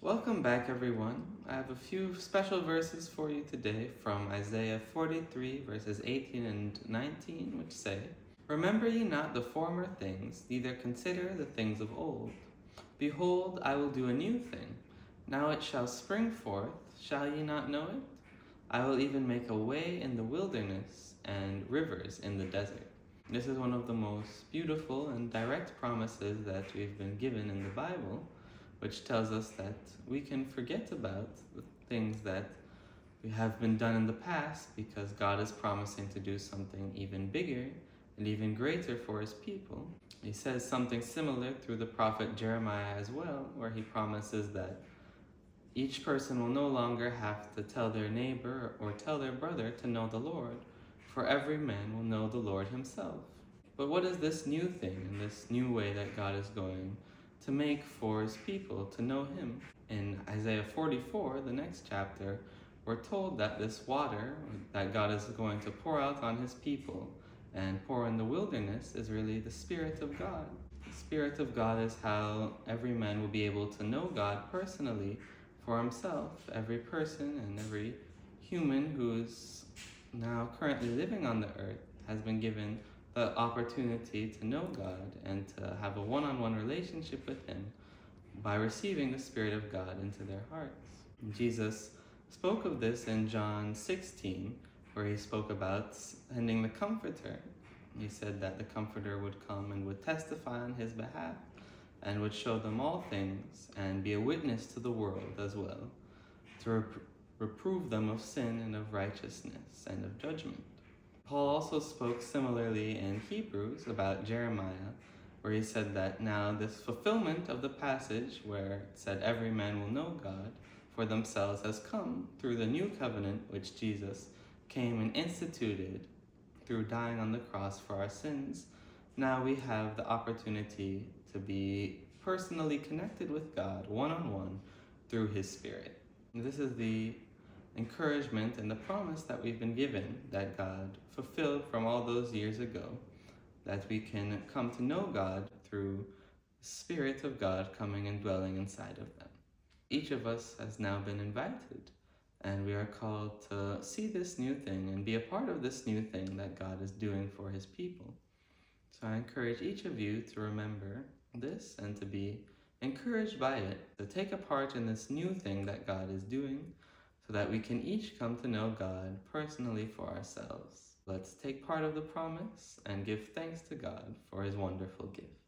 Welcome back, everyone. I have a few special verses for you today from Isaiah 43, verses 18 and 19, which say, "Remember ye not the former things, neither consider the things of old. Behold, I will do a new thing. Now it shall spring forth, shall ye not know it? I will even make a way in the wilderness and rivers in the desert." This is one of the most beautiful and direct promises that we've been given in the Bible, which tells us that we can forget about the things that we have been done in the past because God is promising to do something even bigger and even greater for his people. He says something similar through the prophet Jeremiah as well, where he promises that each person will no longer have to tell their neighbor or tell their brother to know the Lord, for every man will know the Lord himself. But what is this new thing and this new way that God is going to make for his people to know him? In Isaiah 44, the next chapter, we're told that this water that God is going to pour out on his people and pour in the wilderness is really the Spirit of God. The Spirit of God is how every man will be able to know God personally for himself. Every person and every human who's now currently living on the earth has been given the opportunity to know God and to have a one-on-one relationship with him by receiving the Spirit of God into their hearts. Jesus spoke of this in John 16, where he spoke about sending the Comforter. He said that the Comforter would come and would testify on his behalf and would show them all things and be a witness to the world as well, to reprove them of sin and of righteousness and of judgment. Paul also spoke similarly in Hebrews about Jeremiah, where he said that now this fulfillment of the passage where it said every man will know God for themselves has come through the new covenant which Jesus came and instituted through dying on the cross for our sins. Now we have the opportunity to be personally connected with God one-on-one through his Spirit. And this is the encouragement and the promise that we've been given that God fulfilled from all those years ago, that we can come to know God through the Spirit of God coming and dwelling inside of them. Each of us has now been invited, and we are called to see this new thing and be a part of this new thing that God is doing for his people. So I encourage each of you to remember this and to be encouraged by it, to take a part in this new thing that God is doing, so that we can each come to know God personally for ourselves. Let's take part of the promise and give thanks to God for his wonderful gift.